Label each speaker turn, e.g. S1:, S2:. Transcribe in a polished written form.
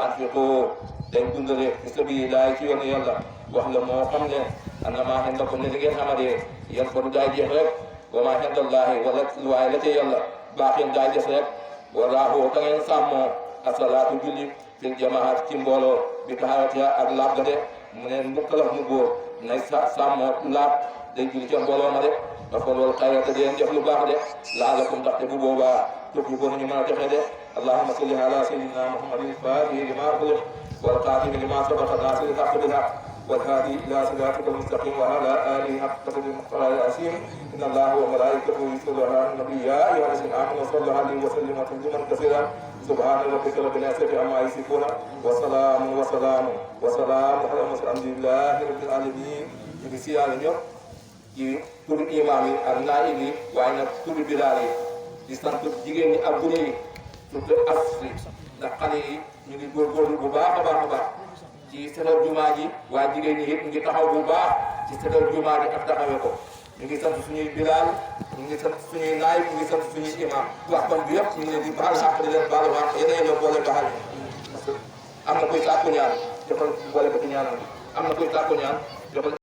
S1: anfiqu dañ dundale fi sabilillahi ci yoonu yàlla wax la moo xam ne ana maa xam ko ne li ngeen xamadee yan ko du daay jeex rek wa maa indallahi wala waaye la ca yàlla baaxin daay des rek waraahu ta ngeen sàmmoo asalaatu julli fil jamaat ci mbooloo bi taxawatiha ak laab ga de mu ne mukkalaf mu góor nay sàmmoo laab day julli ca mbooloo ma de parce que loolu xayra te deen def lu baax de laalakum ndaxte bu boobaa tukki ko ñu mën a texe de allahumma salli ala sayyidina muhammadin faatihi lima ughliqa wal xaatimi lima sabaqa naasiril haqqi bil haqq wal haadi ila siraatika al-mustaqim wa ala alihi haqqa qadrihi wa miqdaarihi al-aziim inna allaha wa malaa'ikatahu yusalluna ala an-nabi ya ayyuha alladhina amanu sallu alayhi wa sallimu tasliman kathiran subhana rabbika rabbil izzati amma yasifun wa salaamun ala al-mursalin alhamdulillahi rabbil alamin ñu ngi siyaare ñëpp ci turu imaam yi ak naayib yi waaye nag turu bilaal yi di sant jigéen ñi ak gune yi surtout asri ndax xale yi ñu ngi góorgóorlu bu baax a baax a baax ci setal jumaa ji waaye jigéen ñi it ñu ngi taxaw bu baax ci setal jumaa ji ak taxawee ko ñu ngi sant suñuy bilaal ñu ngi sant suñuy naayib ñu ngi sant suñuy imaam waxtaan bi yëpp ñu ngi leen di baal xaq di leen baal wax yeneen ñoo boole baxal parce que am na koy sàkku ñaan joxal boole ko ci ñaanal am na koy sàkku ñaan joxal